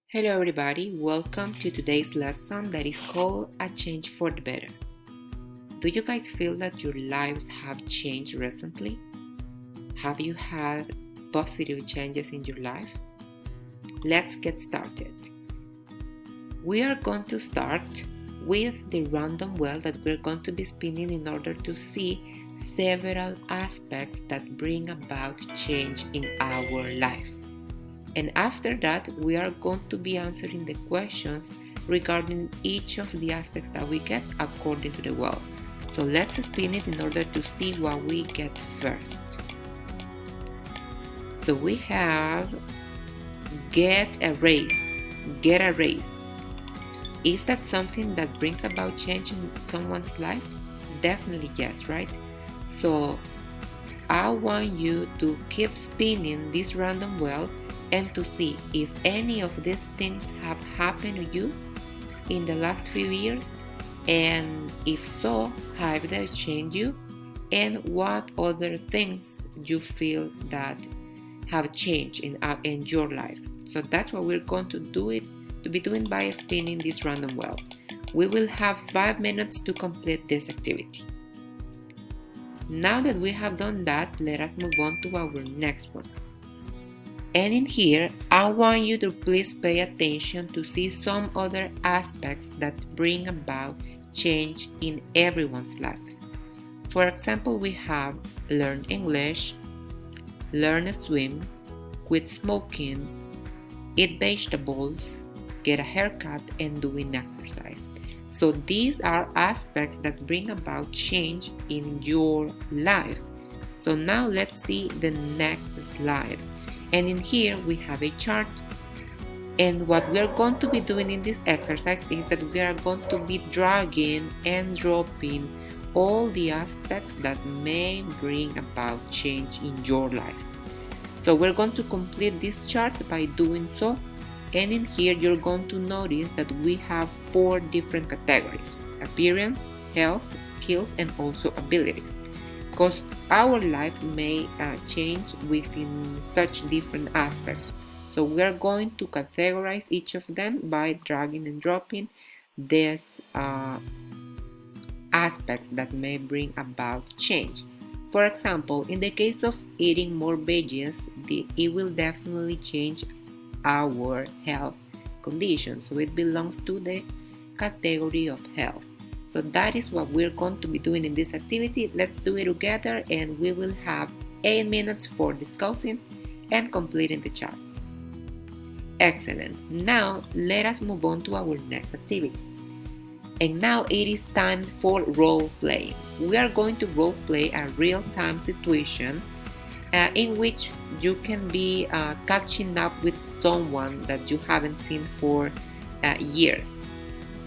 Hello everybody, welcome to today's lesson that is called A Change for the Better. Do you guys feel that your lives have changed recently? Have you had positive changes in your life? Let's get started. We are going to start with the random wheel that we're going to be spinning in order to see several aspects that bring about change in our life. And after that, we are going to be answering the questions regarding each of the aspects that we get according to the wheel. So let's spin it in order to see what we get first. So we have get a raise. Get a raise. Is that something that brings about change in someone's life? Definitely yes, right? So I want you to keep spinning this random wheel and to see if any of these things have happened to you in the last few years, and if so, have they changed you, and what other things you feel that have changed in your life. So that's what we're going to be doing by spinning this random wheel. We will have 5 minutes to complete this activity. Now that we have done that, let us move on to our next one. And in here, I want you to please pay attention to see some other aspects that bring about change in everyone's lives. For example, we have learn English, learn to swim, quit smoking, eat vegetables, get a haircut, and doing exercise. So these are aspects that bring about change in your life. So now let's see the next slide. And in here we have a chart, and what we are going to be doing in this exercise is that we are going to be dragging and dropping all the aspects that may bring about change in your life. So we're going to complete this chart by doing so, and in here you're going to notice that we have 4 different categories: appearance, health, skills, and also abilities. Because our life may change within such different aspects. So we are going to categorize each of them by dragging and dropping these aspects that may bring about change. For example, in the case of eating more veggies, it will definitely change our health condition. So it belongs to the category of health. So that is what we're going to be doing in this activity. Let's do it together, and we will have 8 minutes for discussing and completing the chart. Excellent. Now let us move on to our next activity. And now it is time for role play. We are going to role play a real-time situation in which you can be catching up with someone that you haven't seen for years.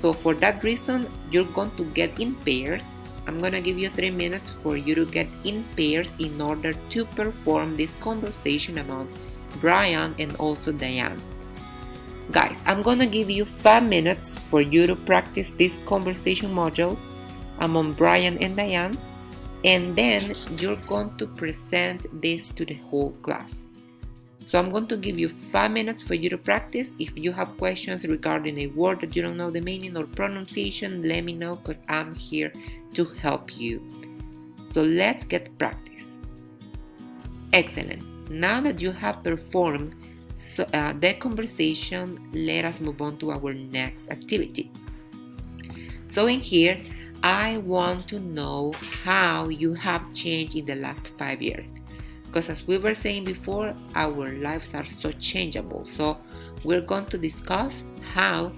So for that reason, you're going to get in pairs. I'm going to give you 3 minutes for you to get in pairs in order to perform this conversation among Brian and also Diane. Guys, I'm going to give you 5 minutes for you to practice this conversation module among Brian and Diane, and then you're going to present this to the whole class. So I'm going to give you 5 minutes for you to practice. If you have questions regarding a word that you don't know the meaning or pronunciation, let me know, because I'm here to help you. So let's get practice. Excellent. Now that you have performed the conversation, let us move on to our next activity. So in here, I want to know how you have changed in the last 5 years. Because as we were saying before, our lives are so changeable. So we're going to discuss how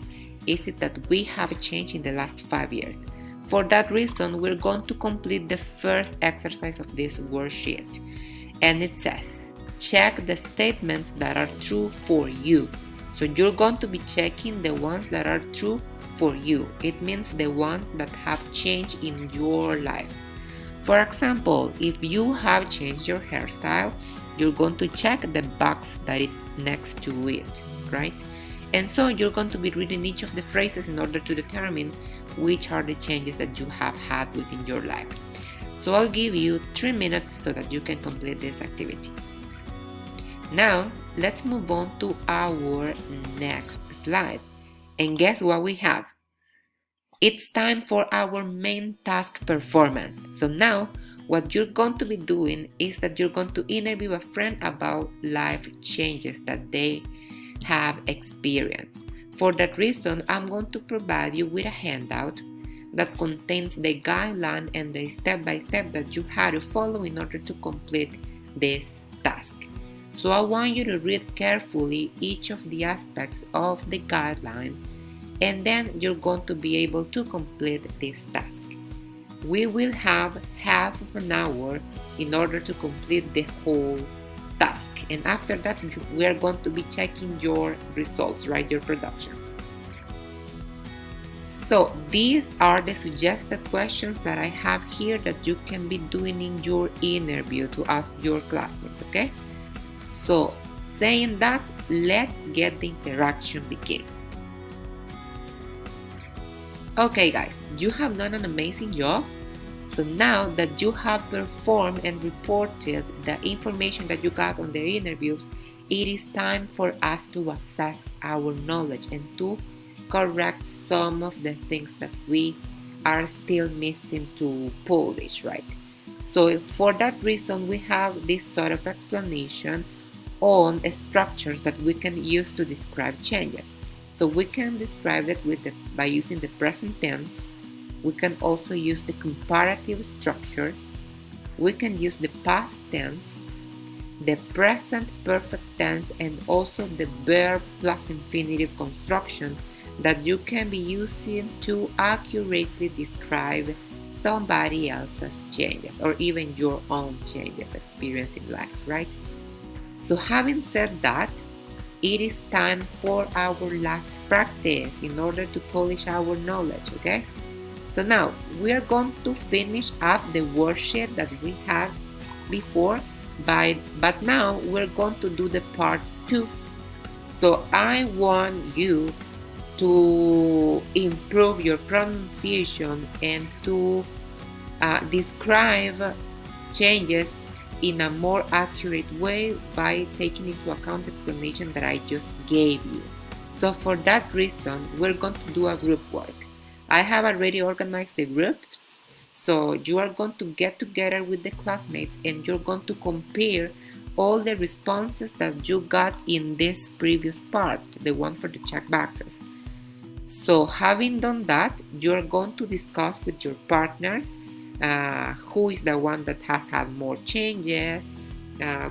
is it that we have changed in the last 5 years. For that reason, we're going to complete the first exercise of this worksheet. And it says, check the statements that are true for you. So you're going to be checking the ones that are true for you. It means the ones that have changed in your life. For example, if you have changed your hairstyle, you're going to check the box that is next to it, right? And so you're going to be reading each of the phrases in order to determine which are the changes that you have had within your life. So I'll give you 3 minutes so that you can complete this activity. Now, let's move on to our next slide. And guess what we have? It's time for our main task performance. So now what you're going to be doing is that you're going to interview a friend about life changes that they have experienced. For that reason, I'm going to provide you with a handout that contains the guideline and the step-by-step that you have to follow in order to complete this task. So I want you to read carefully each of the aspects of the guideline, and then you're going to be able to complete this task. We will have half of an hour in order to complete the whole task, and after that we are going to be checking your results, right, your productions. So these are the suggested questions that I have here that you can be doing in your interview to ask your classmates, okay? So saying that, let's get the interaction begin. Okay guys, you have done an amazing job. So now that you have performed and reported the information that you got on the interviews, it is time for us to assess our knowledge and to correct some of the things that we are still missing to polish, right? So for that reason, we have this sort of explanation on structures that we can use to describe changes. So we can describe it by using the present tense. We can also use the comparative structures. We can use the past tense, the present perfect tense, and also the verb plus infinitive construction that you can be using to accurately describe somebody else's changes or even your own changes experienced in life, right? So having said that, it is time for our last practice in order to polish our knowledge, okay? So now we are going to finish up the worksheet that we had before, but now we're going to do the part 2. So I want you to improve your pronunciation and to describe changes in a more accurate way by taking into account the explanation that I just gave you. So for that reason, we're going to do a group work. I have already organized the groups, so you are going to get together with the classmates and you're going to compare all the responses that you got in this previous part, the one for the check boxes. So having done that, you're going to discuss with your partners who is the one that has had more changes,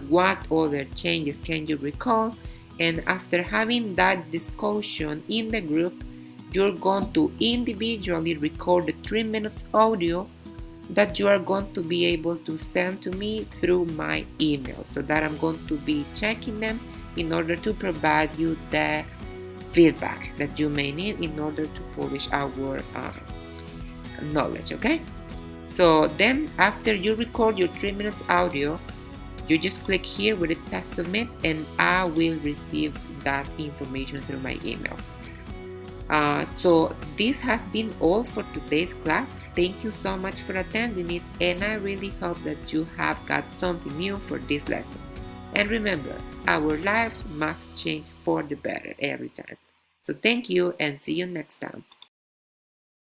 what other changes can you recall, and after having that discussion in the group, you're going to individually record the 3 minutes audio that you are going to be able to send to me through my email, so that I'm going to be checking them in order to provide you the feedback that you may need in order to polish our knowledge, okay? So then after you record your 3 minutes audio, you just click here where it says submit and I will receive that information through my email. So this has been all for today's class. Thank you so much for attending it, and I really hope that you have got something new for this lesson. And remember, our lives must change for the better every time. So thank you and see you next time.